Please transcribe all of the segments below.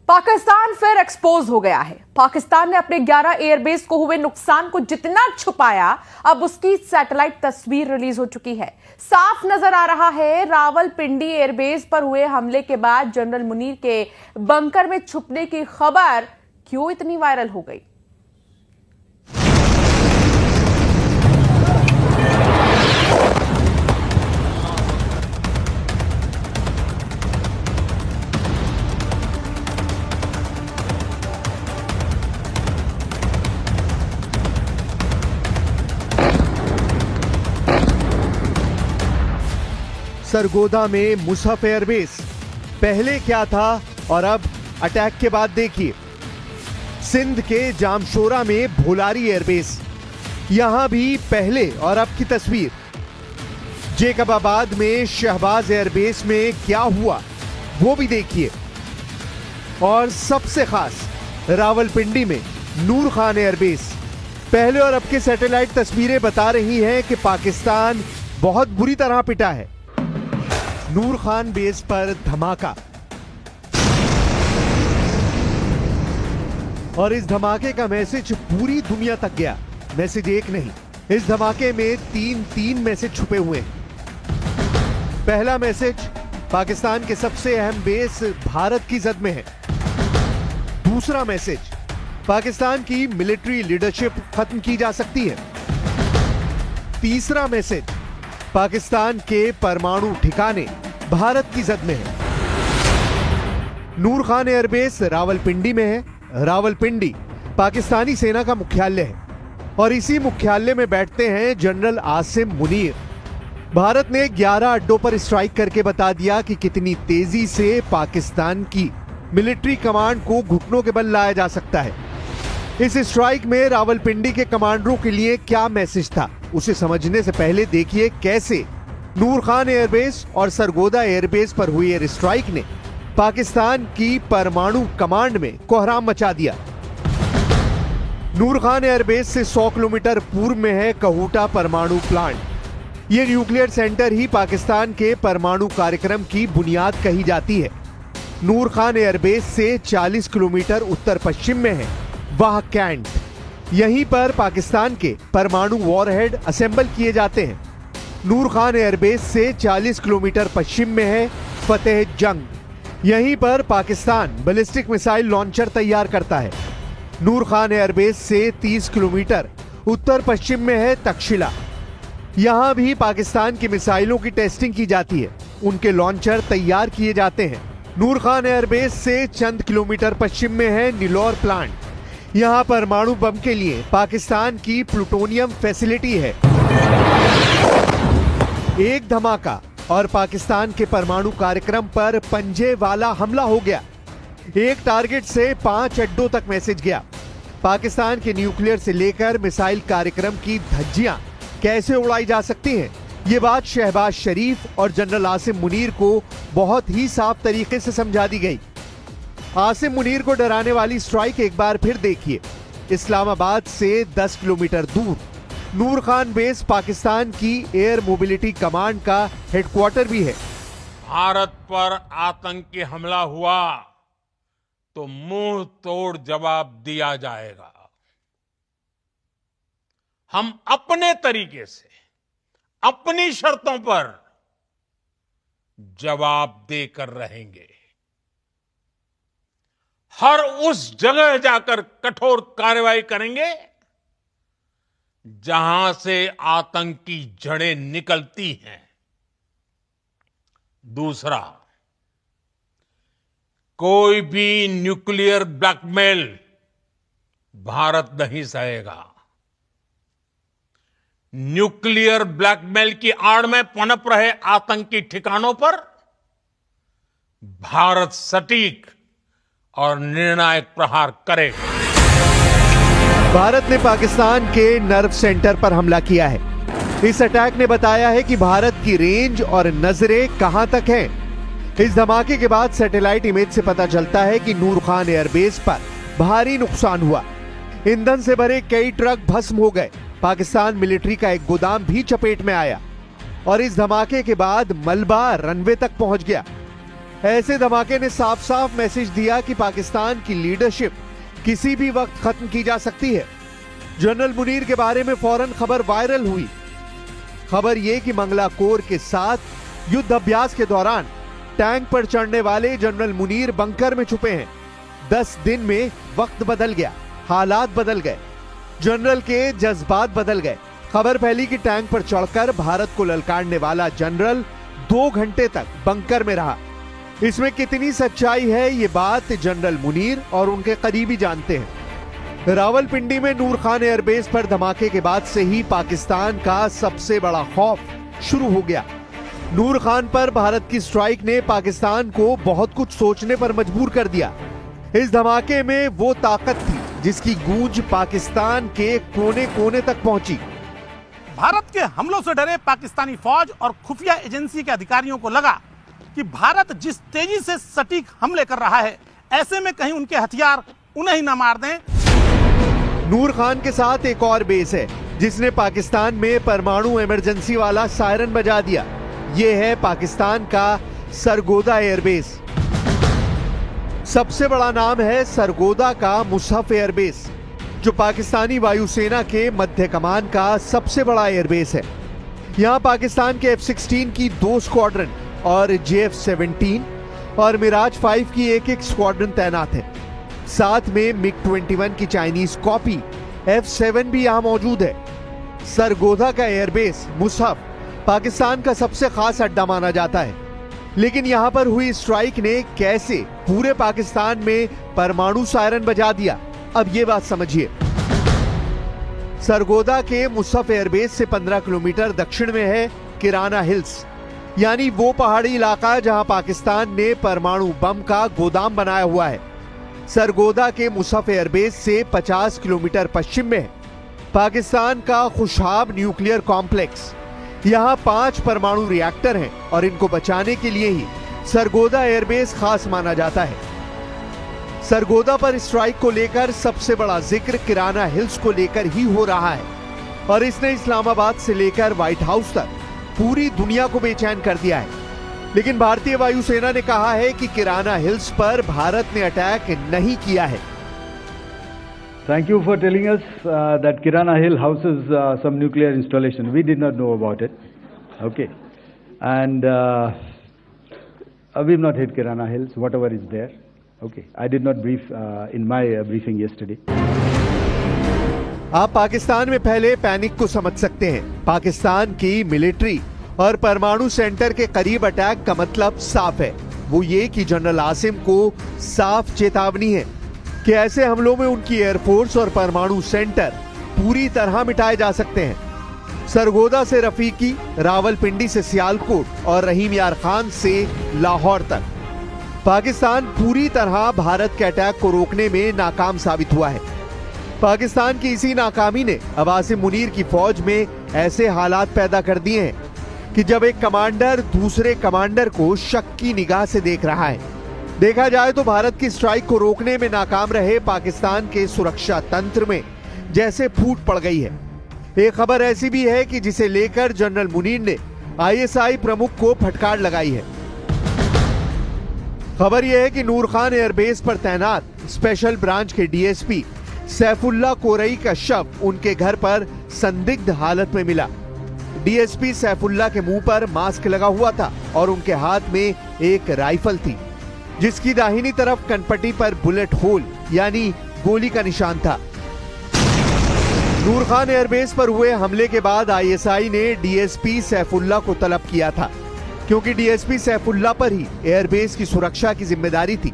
पाकिस्तान फिर एक्सपोज हो गया है। पाकिस्तान ने अपने 11 एयरबेस को हुए नुकसान को जितना छुपाया, अब उसकी सैटेलाइट तस्वीर रिलीज हो चुकी है। साफ नजर आ रहा है रावलपिंडी एयरबेस पर हुए हमले के बाद जनरल मुनीर के बंकर में छुपने की खबर क्यों इतनी वायरल हो गई। सरगोदा में मुसहफ एयरबेस पहले क्या था और अब अटैक के बाद देखिए। सिंध के जामशोरा में भोलारी एयरबेस, यहां भी पहले और अब की तस्वीर। जेकबाबाद में शहबाज एयरबेस में क्या हुआ वो भी देखिए। और सबसे खास रावलपिंडी में नूर खान एयरबेस, पहले और अब की सैटेलाइट तस्वीरें बता रही हैं कि पाकिस्तान बहुत बुरी तरह पिटा है। नूर खान बेस पर धमाका, और इस धमाके का मैसेज पूरी दुनिया तक गया। मैसेज एक नहीं, इस धमाके में तीन मैसेज छुपे हुए हैं। पहला मैसेज, पाकिस्तान के सबसे अहम बेस भारत की जद में है। दूसरा मैसेज, पाकिस्तान की मिलिट्री लीडरशिप खत्म की जा सकती है। तीसरा मैसेज, पाकिस्तान के परमाणु ठिकाने भारत की जद में है। नूर खान एयरबेस रावलपिंडी में है। रावलपिंडी पाकिस्तानी सेना का मुख्यालय है और इसी मुख्यालय में बैठते हैं जनरल आसिम मुनीर। भारत ने 11 अड्डों पर स्ट्राइक करके बता दिया कि कितनी तेजी से पाकिस्तान की मिलिट्री कमांड को घुटनों के बल लाया जा सकता है। इस स्ट्राइक में रावलपिंडी के कमांडरों के लिए क्या मैसेज था, उसे समझने से पहले देखिए कैसे नूर खान एयरबेस और सरगोदा एयरबेस पर हुई एयर स्ट्राइक ने पाकिस्तान की परमाणु कमांड में कोहराम मचा दिया। नूर खान एयरबेस से 100 किलोमीटर पूर्व में है कहूटा परमाणु प्लांट। यह न्यूक्लियर सेंटर ही पाकिस्तान के परमाणु कार्यक्रम की बुनियाद कही जाती है। नूर खान एयरबेस से 40 किलोमीटर उत्तर पश्चिम में है वाह कैंट। यहीं पर पाकिस्तान के परमाणु वॉरहेड असेंबल किए जाते हैं। नूर खान एयरबेस से 40 किलोमीटर पश्चिम में है फतेह जंग। यहीं पर पाकिस्तान बैलिस्टिक मिसाइल लॉन्चर तैयार करता है। नूर खान एयरबेस से 30 किलोमीटर उत्तर पश्चिम में है तक्षशिला। यहां भी पाकिस्तान की मिसाइलों की टेस्टिंग की जाती है, उनके लॉन्चर तैयार किए जाते हैं। नूर खान एयरबेस से चंद किलोमीटर पश्चिम में है नीलौर प्लांट। यहां परमाणु बम के लिए पाकिस्तान की प्लूटोनियम फैसिलिटी है। एक धमाका और पाकिस्तान के परमाणु कार्यक्रम पर पंजे वाला हमला हो गया। एक टारगेट से 5 अड्डों तक मैसेज गया। पाकिस्तान के न्यूक्लियर से लेकर मिसाइल कार्यक्रम की धज्जियां कैसे उड़ाई जा सकती हैं, ये बात शहबाज शरीफ और जनरल आसिम मुनीर को बहुत ही साफ तरीके से समझा दी गई। आसिम मुनीर को डराने वाली स्ट्राइक एक बार फिर देखिए। इस्लामाबाद से 10 किलोमीटर दूर नूर खान बेस पाकिस्तान की एयर मोबिलिटी कमांड का हेडक्वार्टर भी है। भारत पर आतंकी हमला हुआ तो मुंह तोड़ जवाब दिया जाएगा। हम अपने तरीके से अपनी शर्तों पर जवाब देकर रहेंगे। हर उस जगह जाकर कठोर कार्रवाई करेंगे जहां से आतंकी जड़ें निकलती हैं। दूसरा, कोई भी न्यूक्लियर ब्लैकमेल भारत नहीं सहेगा। न्यूक्लियर ब्लैकमेल की आड़ में पनप रहे आतंकी ठिकानों पर भारत सटीक और निर्णायक प्रहार करेगा। भारत ने पाकिस्तान के नर्व सेंटर पर हमला किया है। इस अटैक ने बताया है कि भारत की रेंज और नजरें कहां तक हैं। इस धमाके के बाद सैटेलाइट इमेज से पता चलता है कि नूर खान एयरबेस पर भारी नुकसान हुआ। ईंधन से भरे कई ट्रक भस्म हो गए। पाकिस्तान मिलिट्री का एक गोदाम भी चपेट में आया और इस धमाके के बाद मलबा रनवे तक पहुंच गया। ऐसे धमाके ने साफ साफ मैसेज दिया कि पाकिस्तान की लीडरशिप किसी भी वक्त खत्म की जा सकती है। जनरल मुनीर के बारे में फौरन खबर वायरल हुई। खबर यह कि मंगला कोर के साथ युद्ध अभ्यास के दौरान टैंक पर चढ़ने वाले जनरल मुनीर बंकर में छुपे हैं। 10 दिन में वक्त बदल गया, हालात बदल गए, जनरल के जज्बात बदल गए। खबर फैली कि टैंक पर चढ़कर भारत को ललकारने वाला जनरल 2 घंटे तक बंकर में रहा। इसमें कितनी सच्चाई है, ये बात जनरल मुनीर और उनके करीबी जानते हैं। रावलपिंडी में नूर खान एयरबेस पर धमाके के बाद से ही पाकिस्तान का सबसे बड़ा खौफ शुरू हो गया। नूर खान पर भारत की स्ट्राइक ने पाकिस्तान को बहुत कुछ सोचने पर मजबूर कर दिया। इस धमाके में वो ताकत थी जिसकी गूंज पाकिस्तान के कोने कोने तक पहुंची। भारत के हमलों से डरे पाकिस्तानी फौज और खुफिया एजेंसी के अधिकारियों को लगा कि भारत जिस तेजी से सटीक हमले कर रहा है, ऐसे में कहीं उनके हथियार उन्हें ही न मार दें। नूर खान के साथ एक और बेस है जिसने पाकिस्तान में परमाणु इमरजेंसी वाला सायरन बजा दिया। यह है पाकिस्तान का सरगोदा एयरबेस। सबसे बड़ा नाम है सरगोदा का मुसहफ एयरबेस, जो पाकिस्तानी वायुसेना के मध्य कमान का सबसे बड़ा एयरबेस है। यहां पाकिस्तान के F-16 की 2 स्क्वाड्रन और JF-17 और मिराज 5 की एक स्क्वाड्रन तैनात है। साथ में MiG-21 की चाइनीज कॉपी F-7 भी यहां मौजूद है। सरगोदा का एयरबेस मुसहफ पाकिस्तान का सबसे खास अड्डा माना जाता है। लेकिन यहां पर हुई स्ट्राइक ने कैसे पूरे पाकिस्तान में परमाणु सायरन बजा दिया, अब ये बात समझिए। सरगोदा के मुसहफ एयरबेस से 15 किलोमीटर दक्षिण में है किराना हिल्स, यानी वो पहाड़ी इलाका जहां पाकिस्तान ने परमाणु बम का गोदाम बनाया हुआ है। सरगोदा के मुसहफ एयरबेस से 50 किलोमीटर पश्चिम में है पाकिस्तान का खुशाब न्यूक्लियर कॉम्प्लेक्स। यहां 5 परमाणु रिएक्टर हैं और इनको बचाने के लिए ही सरगोदा एयरबेस खास माना जाता है। सरगोदा पर स्ट्राइक को लेकर सबसे बड़ा जिक्र किराना हिल्स को लेकर ही हो रहा है और इसने इस्लामाबाद से लेकर व्हाइट हाउस तक पूरी दुनिया को बेचैन कर दिया है। लेकिन भारतीय वायुसेना ने कहा है कि किराना हिल्स पर भारत ने अटैक नहीं किया है। Thank you for telling us that Kirana Hill houses some nuclear installation. We did not know about it. Okay. And we've not hit Kirana Hills, whatever is there. Okay. I did not brief in my briefing yesterday. आप पाकिस्तान में फैले panic को समझ सकते हैं। पाकिस्तान की military और परमाणु सेंटर के करीब अटैक का मतलब साफ है। वो ये कि जनरल आसिम को साफ चेतावनी है कि ऐसे हमलों में उनकी एयरफोर्स और परमाणु सेंटर पूरी तरह मिटाए जा सकते हैं। सरगोदा से रफीकी, रावलपिंडी से सियालकोट और रहीम यार खान से लाहौर तक पाकिस्तान पूरी तरह भारत के अटैक को रोकने में नाकाम साबित हुआ है। पाकिस्तान की इसी नाकामी ने अब आसिम मुनीर की फौज में ऐसे हालात पैदा कर दिए हैं कि जब एक कमांडर दूसरे कमांडर को शक की निगाह से देख रहा है। देखा जाए तो भारत की स्ट्राइक को रोकने में नाकाम रहे पाकिस्तान के सुरक्षा तंत्र में जैसे फूट पड़ गई है। एक खबर ऐसी भी है कि जिसे लेकर जनरल मुनीर ने ISI प्रमुख को फटकार लगाई है। खबर यह है कि नूर खान एयरबेस पर तैनात स्पेशल ब्रांच के DSP सैफुल्ला कोरई का शव उनके घर पर संदिग्ध हालत में मिला। DSP सैफुल्ला के मुंह पर मास्क लगा हुआ था और उनके हाथ में एक राइफल थी जिसकी दाहिनी तरफ कनपट्टी पर बुलेट होल यानी गोली का निशान था। नूर खान एयरबेस पर हुए हमले के बाद ISI ने DSP सैफुल्ला को तलब किया था, क्योंकि DSP सैफुल्ला पर ही एयरबेस की सुरक्षा की जिम्मेदारी थी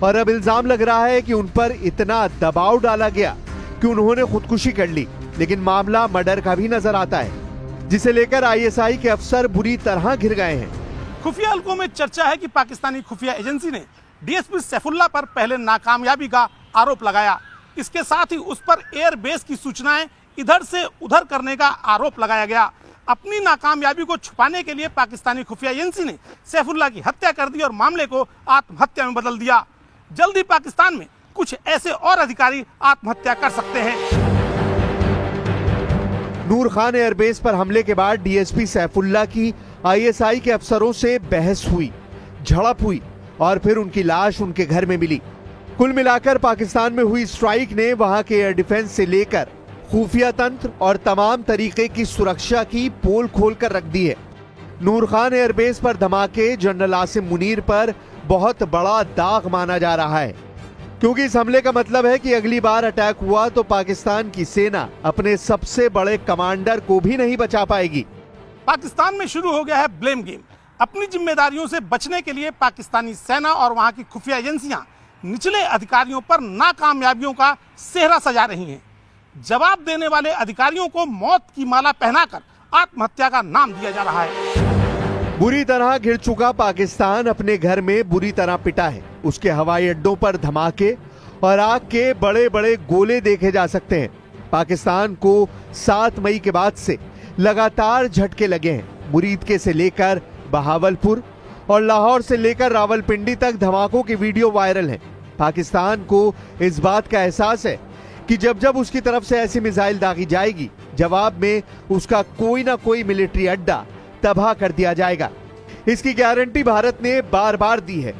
और अब इल्जाम लग रहा है कि उन पर इतना दबाव डाला गया कि उन्होंने खुदकुशी कर ली। लेकिन मामला मर्डर का भी नजर आता है, जिसे लेकर ISI के अफसर बुरी तरह घिर गए हैं। खुफिया हलकों में चर्चा है कि पाकिस्तानी खुफिया एजेंसी ने DSP सैफुल्ला पर पहले नाकामयाबी का आरोप लगाया। इसके साथ ही उस पर एयरबेस की सूचनाएं इधर से उधर करने का आरोप लगाया गया। अपनी नाकामयाबी को छुपाने के लिए पाकिस्तानी खुफिया एजेंसी ने सैफुल्ला की हत्या कर दी और मामले को आत्महत्या में बदल दिया। जल्द ही पाकिस्तान में कुछ ऐसे और अधिकारी आत्महत्या कर सकते हैं। नूर खान एयरबेस पर हमले के बाद DSP सैफुल्ला की ISI के अफसरों से बहस हुई, झड़प हुई और फिर उनकी लाश उनके घर में मिली। कुल मिलाकर पाकिस्तान में हुई स्ट्राइक ने वहां के एयर डिफेंस से लेकर खुफिया तंत्र और तमाम तरीके की सुरक्षा की पोल खोलकर रख दी है। नूर खान एयरबेस पर धमाके जनरल आसिम मुनीर पर बहुत बड़ा दाग माना जा रहा है, क्योंकि इस हमले का मतलब है कि अगली बार अटैक हुआ तो पाकिस्तान की सेना अपने सबसे बड़े कमांडर को भी नहीं बचा पाएगी। पाकिस्तान में शुरू हो गया है ब्लेम गेम। अपनी जिम्मेदारियों से बचने के लिए पाकिस्तानी सेना और वहां की खुफिया एजेंसियां निचले अधिकारियों पर नाकामयाबियों का सेहरा सजा रही हैं। जवाब देने वाले अधिकारियों को मौत की माला पहनाकर आत्महत्या का नाम दिया जा रहा है। बुरी तरह घिर चुका पाकिस्तान अपने घर में बुरी तरह पिटा है। उसके हवाई अड्डों पर धमाके और आग के बड़े बड़े गोले देखे जा सकते हैं। पाकिस्तान को 7 मई के बाद से लगातार झटके लगे हैं। मुरीदके से लेकर बहावलपुर और लाहौर से लेकर रावलपिंडी तक धमाकों की वीडियो वायरल है। पाकिस्तान को इस बात का एहसास है कि जब जब उसकी तरफ से ऐसी मिसाइल दागी जाएगी, जवाब में उसका कोई ना कोई मिलिट्री अड्डा तबाह कर दिया जाएगा। इसकी गारंटी भारत ने बार बार दी है।